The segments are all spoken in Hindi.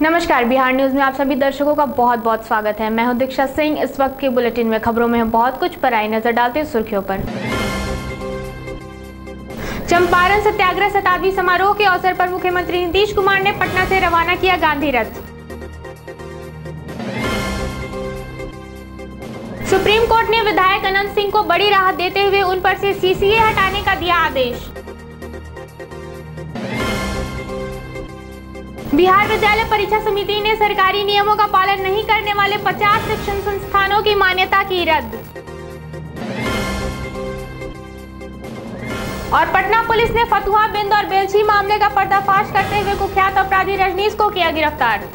नमस्कार, बिहार न्यूज में आप सभी दर्शकों का बहुत बहुत स्वागत है। मैं हूं दीक्षा सिंह। इस वक्त के बुलेटिन में खबरों में बहुत कुछ पर आई नजर डालते हैं सुर्खियों पर। चंपारण सत्याग्रह शताब्दी समारोह के अवसर पर मुख्यमंत्री नीतीश कुमार ने पटना से रवाना किया गांधी रथ। सुप्रीम कोर्ट ने विधायक अनंत सिंह को बड़ी राहत देते हुए उन पर से सीसीए हटाने का दिया आदेश। बिहार विद्यालय परीक्षा समिति ने सरकारी नियमों का पालन नहीं करने वाले 50 शिक्षण संस्थानों की मान्यता की रद्द। और पटना पुलिस ने फतुहा, बिंद और बेलछी मामले का पर्दाफाश करते हुए कुख्यात अपराधी रजनीश को किया गिरफ्तार।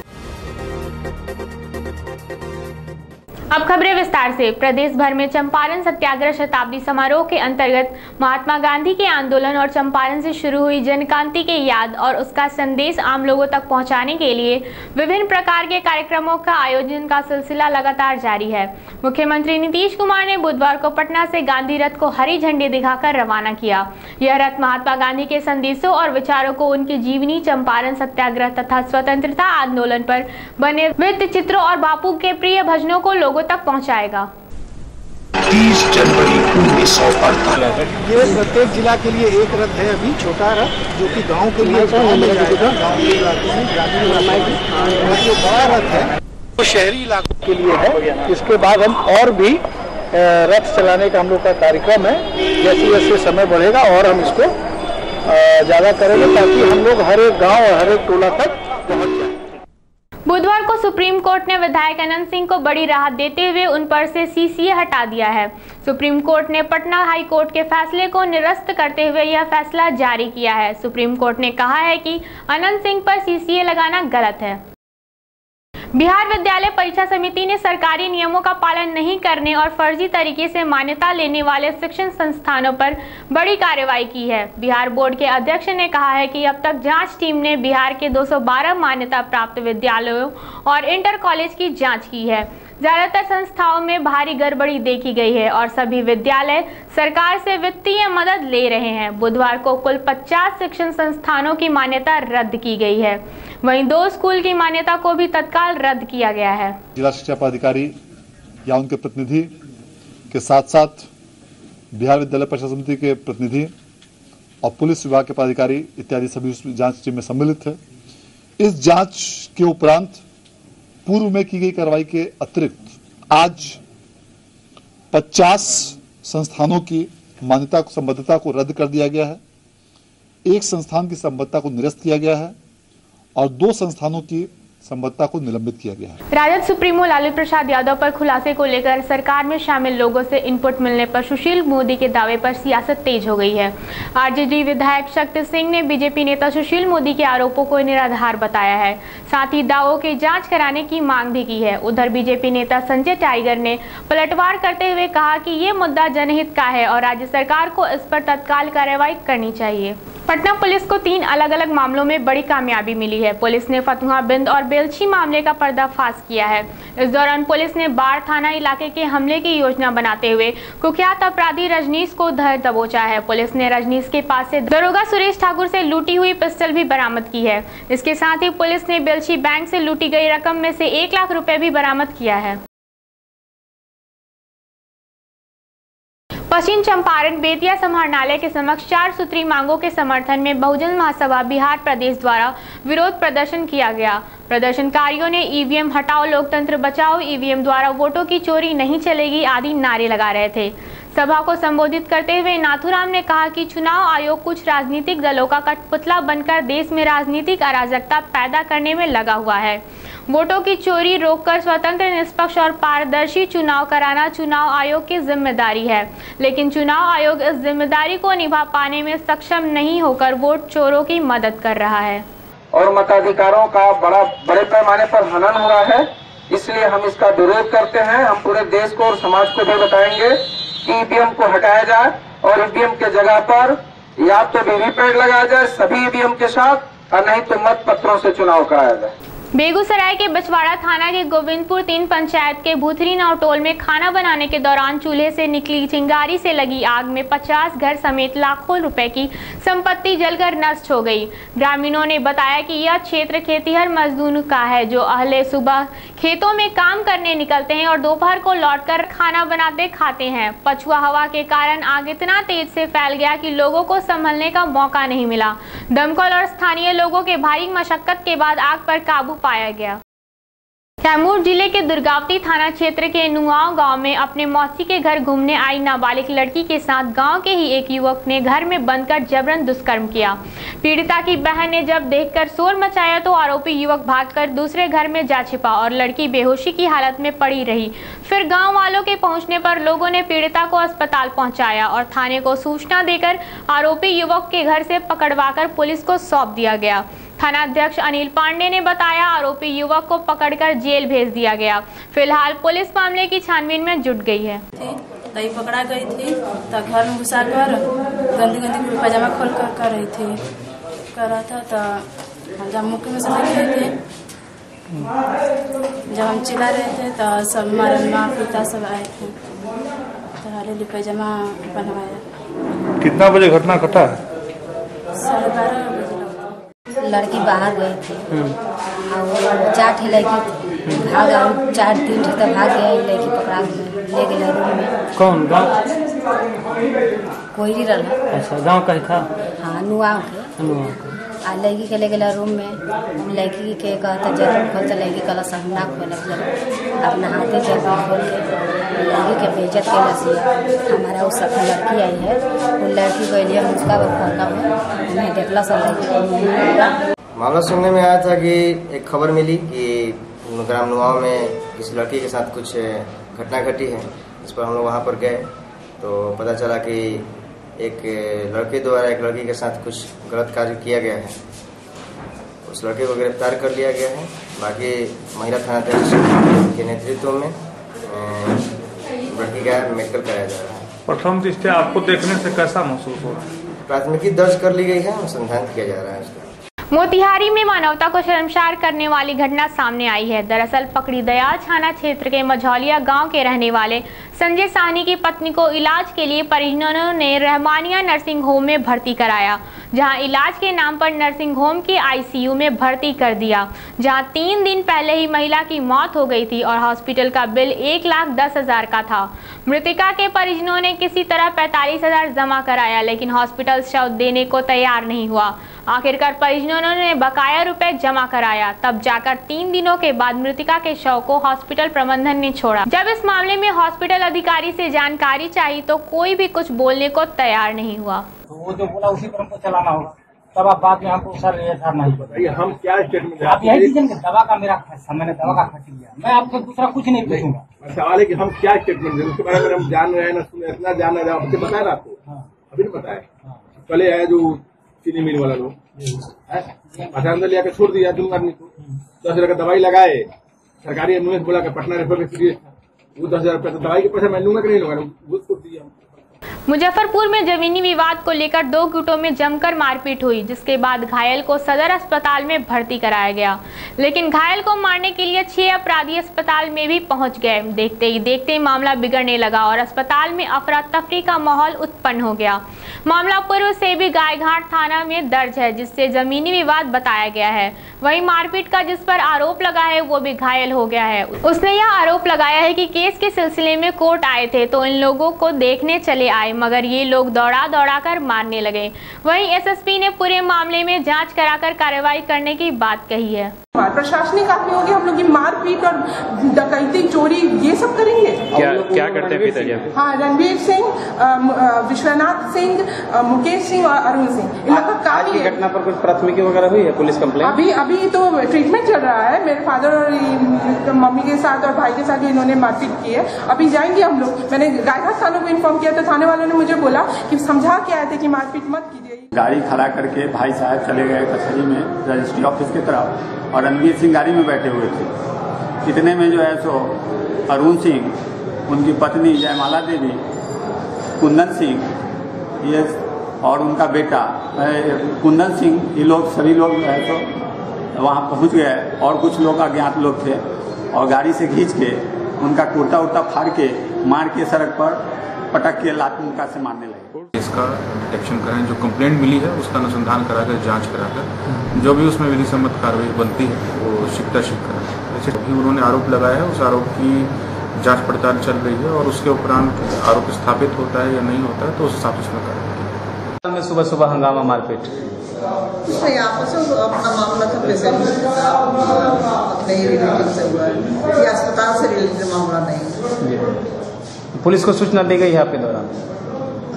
अब खबरें विस्तार से। प्रदेश भर में चंपारण सत्याग्रह शताब्दी समारोह के अंतर्गत महात्मा गांधी के आंदोलन और चंपारण से शुरू हुई जनक्रांति के याद और उसका संदेश आम लोगों तक पहुंचाने के लिए विभिन्न प्रकार के कार्यक्रमों का आयोजन का सिलसिला लगातार जारी है। मुख्यमंत्री नीतीश कुमार ने बुधवार को पटना से गांधी रथ को हरी झंडी दिखाकर रवाना किया। यह रथ महात्मा गांधी के संदेशों और विचारों को उनकी जीवनी, चंपारण सत्याग्रह तथा स्वतंत्रता आंदोलन पर बने वृत्त चित्रों और बापू के प्रिय भजनों को लोगों तक पहुंचाएगा। 30 जनवरी 1948 ये प्रत्येक जिला के लिए एक रथ है, अभी छोटा रथ जो कि गांव के लिए गांव में जाएगा, गांव के इलाके में ग्रामीण और जो बड़ा रथ है वो शहरी इलाकों के लिए है। इसके बाद हम और भी रथ चलाने का हम लोग का कार्यक्रम है। जैसे जैसे समय बढ़ेगा और हम इसको ज्यादा करेंगे ताकि हम लोग हर एक गाँव और हर एक टोला तक पहुँच जाए। बुधवार को सुप्रीम कोर्ट ने विधायक अनंत सिंह को बड़ी राहत देते हुए उन पर से सीसीए हटा दिया है। सुप्रीम कोर्ट ने पटना हाई कोर्ट के फैसले को निरस्त करते हुए यह फैसला जारी किया है। सुप्रीम कोर्ट ने कहा है कि अनंत सिंह पर सीसीए लगाना गलत है। बिहार विद्यालय परीक्षा समिति ने सरकारी नियमों का पालन नहीं करने और फर्जी तरीके से मान्यता लेने वाले शिक्षण संस्थानों पर बड़ी कार्रवाई की है। बिहार बोर्ड के अध्यक्ष ने कहा है कि अब तक जांच टीम ने बिहार के 212 मान्यता प्राप्त विद्यालयों और इंटर कॉलेज की जांच की है। ज्यादातर संस्थाओं में भारी गड़बड़ी देखी गई है और सभी विद्यालय सरकार से वित्तीय मदद ले रहे हैं। बुधवार को कुल 50 शिक्षण संस्थानों की मान्यता रद्द की गई है। वहीं 2 स्कूल की मान्यता को भी तत्काल रद्द किया गया है। जिला शिक्षा पदाधिकारी या उनके प्रतिनिधि के साथ साथ बिहार विद्यालय परीक्षा समिति के प्रतिनिधि और पुलिस विभाग के पदाधिकारी इत्यादि सभी उस जांच टीम में सम्मिलित है। इस जांच के उपरांत पूर्व में की गई कार्रवाई के अतिरिक्त आज 50 संस्थानों की मान्यता संबद्धता को रद्द कर दिया गया है। 1 संस्थान की संबद्धता को निरस्त किया गया है और 2 संस्थानों की संबद्धता को निलंबित किया गया है। राजद सुप्रीमो लालू प्रसाद यादव पर खुलासे को लेकर सरकार में शामिल लोगों से इनपुट मिलने पर सुशील मोदी के दावे पर सियासत तेज हो गई है। आरजेडी विधायक शक्ति सिंह ने बीजेपी नेता सुशील मोदी के आरोपों को निराधार बताया है। साथ ही दावों की जांच कराने की मांग भी की है। उधर बीजेपी नेता संजय टाइगर ने पलटवार करते हुए कहा कि ये मुद्दा जनहित का है और राज्य सरकार को इस पर तत्काल कार्रवाई करनी चाहिए। पटना पुलिस को 3 अलग अलग मामलों में बड़ी कामयाबी मिली है। पुलिस ने फतुहा, बिंद और बेलछी मामले का पर्दाफाश किया है। इस दौरान पुलिस ने बाढ़ थाना इलाके के हमले की योजना बनाते हुए कुख्यात अपराधी रजनीश को धर दबोचा है। पुलिस ने रजनीश के पास से दरोगा सुरेश ठाकुर से लूटी हुई पिस्टल भी बरामद की है। इसके साथ ही पुलिस ने बेलछी बैंक से लूटी गई रकम में से 1 लाख रुपए भी बरामद किया है। पश्चिम चंपारण बेतिया समाहरणालय के समक्ष 4 सूत्री मांगों के समर्थन में बहुजन महासभा बिहार प्रदेश द्वारा विरोध प्रदर्शन किया गया। प्रदर्शनकारियों ने ईवीएम हटाओ, लोकतंत्र बचाओ, ईवीएम द्वारा वोटों की चोरी नहीं चलेगी आदि नारे लगा रहे थे। सभा को संबोधित करते हुए नाथूराम ने कहा कि चुनाव आयोग कुछ राजनीतिक दलों का कठपुतला बनकर देश में राजनीतिक अराजकता पैदा करने में लगा हुआ है। वोटों की चोरी रोककर स्वतंत्र, निष्पक्ष और पारदर्शी चुनाव कराना चुनाव आयोग की जिम्मेदारी है, लेकिन चुनाव आयोग इस जिम्मेदारी को निभा पाने में सक्षम नहीं होकर वोट चोरों की मदद कर रहा है और मताधिकारों का बड़े पैमाने पर हनन हुआ है। इसलिए हम इसका विरोध करते हैं। हम पूरे देश को और समाज को भी बताएंगे कि ईवीएम को हटाया जाए और ईवीएम के जगह पर या तो वीवीपैट लगाया जाए सभी ईवीएम के साथ और नहीं तो मत पत्रों से चुनाव कराया जाए। बेगूसराय के बछवाड़ा थाना के गोविंदपुर 3 पंचायत के भूथरी नौटोल में खाना बनाने के दौरान चूल्हे से निकली चिंगारी से लगी आग में 50 घर समेत लाखों रुपए की संपत्ति जलकर नष्ट हो गई। ग्रामीणों ने बताया कि यह क्षेत्र खेतीहर मजदूरों का है जो अहले सुबह खेतों में काम करने निकलते हैं और दोपहर को लौटकर खाना बनाते खाते हैं। पछुआ हवा के कारण आग इतना तेज से फैल गया कि लोगों को संभलने का मौका नहीं मिला। दमकल और स्थानीय लोगों के भारी मशक्कत के बाद आग पर काबू पाया गया। कैमूर जिले के दुर्गावती थाना क्षेत्र के नुआव गांव में अपने मौसी के घर घूमने आई नाबालिग लड़की के साथ गांव के ही एक युवक ने घर में बंद कर जबरन दुष्कर्म किया। पीड़िता की बहन ने जब देखकर शोर मचाया तो आरोपी युवक भागकर दूसरे घर में जा छिपा और लड़की बेहोशी की हालत में पड़ी रही। फिर गाँव वालों के पहुँचने पर लोगों ने पीड़िता को अस्पताल पहुँचाया और थाने को सूचना देकर आरोपी युवक के घर से पकड़वाकर पुलिस को सौंप दिया गया। थानाध्यक्ष अनिल पांडे ने बताया आरोपी युवक को पकड़कर जेल भेज दिया गया। फिलहाल पुलिस मामले की छानबीन में जुट गई है। दही पकड़ा गई थी तो घर में घुसा कर गंदी गंदी पैजामा खोल कर रही थी कर रहा था तो जब मुक्के में से देख रहे थे जब हम चिल्ला रहे थे तो सब हमारे माँ पिता सब आए थे तो हरेली पैजामा बनवाया। कितना बजे घटना घटा? 12:30 बजे। लड़की बाहर गई थी और 4 ठे लड़की भागा 4-3 ठे तक भाग गया। लड़की पकड़ा ले गया रूम में। कौन गाँव? कोयरी रहा। अच्छा, गाँव का ही था? हाँ, नुआव के। आ लड़की के ले गया रूम में। लड़की के कहता जरूर खोल तो लड़की कल सब ना खोल अपना हाथे जरूर खोल के लड़की के बेइज्जत के लसिया। हमारा उस लड़की आई है वो लड़की को लिए उसका फोन में देखला सब लड़की। मामला सुनने में आया था कि एक खबर मिली कि ग्राम नुआव में किसी लड़की के साथ कुछ घटना घटी है। इस पर हम लोग वहाँ पर गए तो पता चला कि एक लड़के द्वारा एक लड़की के साथ कुछ गलत कार्य किया गया है। उस लड़के को गिरफ्तार कर लिया गया है। बाकी महिला थानाध्यक्ष के नेतृत्व में लड़की का मेडिकल कराया जा रहा है। प्रथम दृष्टया आपको देखने से कैसा महसूस हो रहा है? प्राथमिकी दर्ज कर ली गई है, अनुसंधान किया जा रहा है उसका। मोतिहारी में मानवता को शर्मसार करने वाली घटना सामने आई है। दरअसल पकड़ी दयाल थाना क्षेत्र के मझौलिया गांव के रहने वाले संजय साहनी की पत्नी को इलाज के लिए परिजनों ने रहमानिया नर्सिंग होम में भर्ती कराया, जहां इलाज के नाम पर नर्सिंग होम के आईसीयू में भर्ती कर दिया, जहां 3 दिन पहले ही महिला की मौत हो गई थी और हॉस्पिटल का बिल 1,10,000 का था। मृतिका के परिजनों ने किसी तरह 45,000 जमा कराया, लेकिन हॉस्पिटल शव देने को तैयार नहीं हुआ। आखिरकार परिजनों ने बकाया रुपए जमा कराया, तब जाकर 3 दिनों के बाद मृतिका के शव को हॉस्पिटल प्रबंधन ने छोड़ा। जब इस मामले में हॉस्पिटल अधिकारी से जानकारी चाहिए तो कोई भी कुछ बोलने को तैयार नहीं हुआ। तो वो जो बोला उसी पर हमको चलाना होगा। तब आप बाद में हमको सर नहीं बताइए, हम क्या स्टेटमेंट आप यही दीजिए कि दवा का मेरा खर्चा, मैंने दवा का खर्च लिया, मैं आपसे दूसरा कुछ नहीं पूछूंगा। सवाल है कि हम क्या स्टेटमेंट दें, उसके बारे में हम जान रहे हैं ना, इतना जान रहे हैं। बताया ना आपको? अभी नहीं बताया। पहले है जो चीनी मिल वाला लोग अच्छा अंदर लिया के छोड़ दिया दूर आदमी को। 10,000 का दवाई लगाए, सरकारी एम्बुलेंस बोला कि पटना रेफर में सीरियस था, वो 10,000 रुपया तो दवाई के पैसे मैं लूंगा कि नहीं लूंगा, वो छोड़ दिया। मुजफ्फरपुर में जमीनी विवाद को लेकर 2 गुटों में जमकर मारपीट हुई, जिसके बाद घायल को सदर अस्पताल में भर्ती कराया गया, लेकिन घायल को मारने के लिए 6 अपराधी अस्पताल में भी पहुंच गए। देखते ही देखते मामला बिगड़ने लगा और अस्पताल में अफरा तफरी का माहौल उत्पन्न हो गया। मामला पूर्व से भी गायघाट थाना में दर्ज है, जिससे जमीनी विवाद बताया गया है। वहीं मारपीट का जिस पर आरोप लगा है वो भी घायल हो गया है। उसने यह आरोप लगाया है कि केस के सिलसिले में कोर्ट आए थे तो इन लोगों को देखने चले आए, मगर ये लोग दौड़ा कर मारने लगे। वहीं एसएसपी ने पूरे मामले में जांच कराकर कार्रवाई करने की बात कही है। प्रशासनिक आदमी होंगे, हम लोग मारपीट और डकैती चोरी ये सब करेंगे। क्या करते हैं पिताजी? हाँ, रणवीर सिंह, विश्वनाथ सिंह, मुकेश सिंह और अरुण सिंह, इन लोग का काम ही है। घटना पर कुछ प्राथमिकी वगैरह हुई है? पुलिस कंप्लेंट अभी तो ट्रीटमेंट चल रहा है। मेरे फादर और मम्मी के साथ और भाई के साथ इन्होंने मारपीट की है। अभी जाएंगे हम लोग। मैंने गायघाट थानों को इन्फॉर्म किया तो थाने वालों ने मुझे बोला कि समझा के आए थे कि मारपीट मत कीजिए। गाड़ी खड़ा करके भाई साहब चले गए कचहरी में रजिस्ट्री ऑफिस की तरफ और रणवीर सिंह गाड़ी में बैठे हुए थे। इतने में जो है सो अरुण सिंह, उनकी पत्नी जयमाला देवी, कुंदन सिंह ये और उनका बेटा कुंदन सिंह, ये लोग सभी लोग जो है सो वहाँ पहुँच गए और कुछ लोग अज्ञात लोग थे और गाड़ी से खींच के उनका कुर्ता उर्ता फाड़ के मार के सड़क पर पटक के लात मुक्का से मारने लगे। इसका डिटेक्शन कराएं, जो कंप्लेंट मिली है उसका अनुसंधान कराकर जांच कराकर जो भी उसमें विधि सम्मत कार्रवाई बनती है वो शीघ्र कराएं। अभी उन्होंने आरोप लगाया है, उस आरोप की जांच पड़ताल चल रही है और उसके उपरांत आरोप स्थापित होता है या नहीं होता है तो उस हिसाब से कार्रवाई में सुबह सुबह हंगामा मारपीट आपस में अपना मामला था, पैसे अपने ही रिलेटिव से हुआ है, ये अस्पताल से रिलेटेड मामला नहीं। पुलिस को सूचना दी गई है आपके दौरान?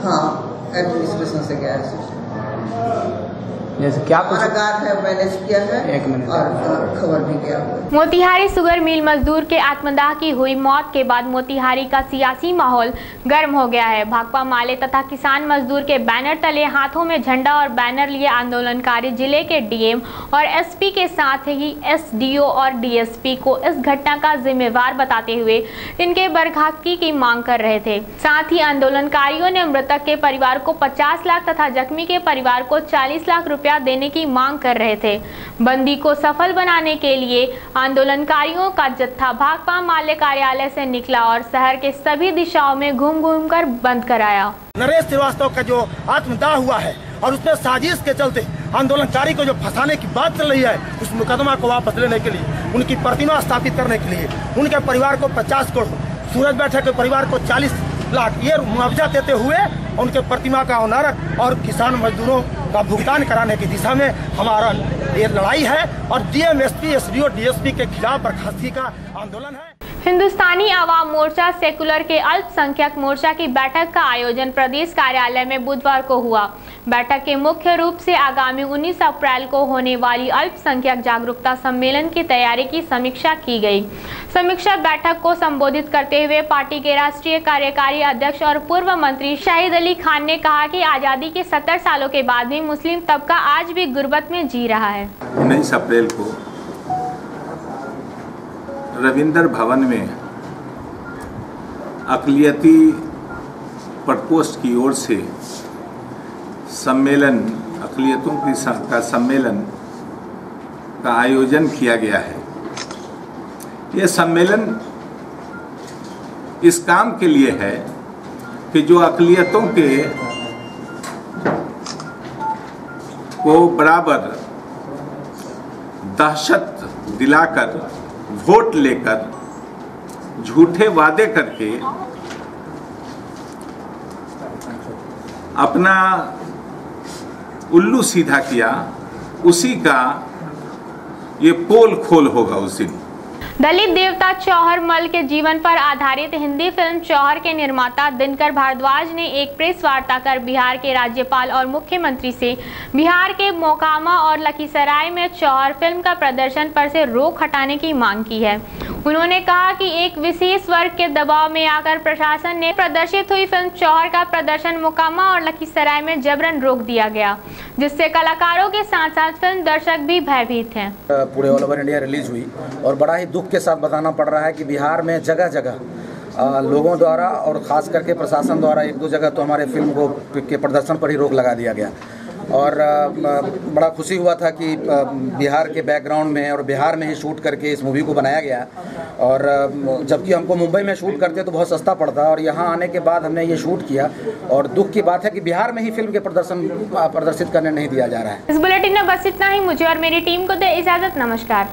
हाँ, एडमिनिस्ट्रेशन से गया है। जैसे क्या कुछ गार्ड है मैनेज किया है, एक मिनट और खबर भी किया। मोतिहारी शुगर मिल मजदूर के आत्मदाह की हुई मौत के बाद मोतिहारी का सियासी माहौल गर्म हो गया है। भाकपा माले तथा किसान मजदूर के बैनर तले हाथों में झंडा और बैनर लिए आंदोलनकारी जिले के डीएम और एसपी के साथ ही एसडीओ और डीएसपी को इस घटना का जिम्मेवार बताते हुए इनके बर्खास्तगी की मांग कर रहे थे। साथ ही आंदोलनकारियों ने मृतक के परिवार को 50 लाख तथा जख्मी के परिवार को 40 लाख रुपया देने की मांग कर रहे थे। बंदी को सफल बनाने के लिए आंदोलनकारियों का जत्था भाकपा माले कार्यालय से निकला और शहर के सभी दिशाओं में घूम घूम कर बंद कराया। नरेश श्रीवास्तव का जो आत्मदाह हुआ है और उसमें साजिश के चलते आंदोलनकारी को जो फंसाने की बात चल रही है, उस मुकदमा को वापस लेने के लिए, उनकी प्रतिमा स्थापित करने के लिए उनके परिवार को 50 करोड़, सूरज बैठक के परिवार को 40 लाख ये मुआवजा देते हुए उनके प्रतिमा का ऑनर और किसान मजदूरों का भुगतान कराने की दिशा में हमारा ये लड़ाई है और डीएम, एसपी, एसडीओ, डीएसपी के खिलाफ बर्खास्तगी का आंदोलन है। हिंदुस्तानी आवाम मोर्चा सेकुलर के अल्पसंख्यक मोर्चा की बैठक का आयोजन प्रदेश कार्यालय में बुधवार को हुआ। बैठक के मुख्य रूप से आगामी 19 अप्रैल को होने वाली अल्पसंख्यक जागरूकता सम्मेलन की तैयारी की समीक्षा की गई। समीक्षा बैठक को संबोधित करते हुए पार्टी के राष्ट्रीय कार्यकारी अध्यक्ष और पूर्व मंत्री शाहिद अली खान ने कहा कि आजादी के 70 सालों के बाद भी मुस्लिम तबका आज भी गुर्बत में जी रहा है। 19 अप्रैल को रविंद्र भवन में अक़लियती प्रकोष्ठ की ओर से सम्मेलन, अक़लियतों का सम्मेलन का आयोजन किया गया है। यह सम्मेलन इस काम के लिए है कि जो अक़लियतों के को बराबर दहशत दिलाकर, वोट लेकर, झूठे वादे करके अपना उल्लू सीधा किया, उसी का ये पोल खोल होगा उस दिन। दलित देवता चौहर मल के जीवन पर आधारित हिंदी फिल्म चौहर के निर्माता दिनकर भारद्वाज ने एक प्रेस वार्ता कर बिहार के राज्यपाल और मुख्यमंत्री से बिहार के मोकामा और लखीसराय में चौहर फिल्म का प्रदर्शन पर से रोक हटाने की मांग की है। उन्होंने कहा कि एक विशेष वर्ग के दबाव में आकर प्रशासन ने प्रदर्शित हुई फिल्म चौहर का प्रदर्शन मोकामा और लखीसराय में जबरन रोक दिया गया, जिससे कलाकारों के साथ साथ फिल्म दर्शक भी भयभीत हैं। पूरे ऑल ओवर इंडिया रिलीज हुई और बड़ा ही दुख के साथ बताना पड़ रहा है कि बिहार में जगह जगह लोगों द्वारा और ख़ास करके प्रशासन द्वारा 1-2 जगह तो हमारे फिल्म को के प्रदर्शन पर ही रोक लगा दिया गया। और बड़ा खुशी हुआ था कि बिहार के बैकग्राउंड में और बिहार में ही शूट करके इस मूवी को बनाया गया। और जबकि हमको मुंबई में शूट करते तो बहुत सस्ता पड़ता, और यहाँ आने के बाद हमने ये शूट किया। और दुख की बात है कि बिहार में ही फिल्म के प्रदर्शित करने नहीं दिया जा रहा है। इस बुलेटिन में बस इतना ही। मुझे और मेरी टीम को दे इजाज़त। नमस्कार।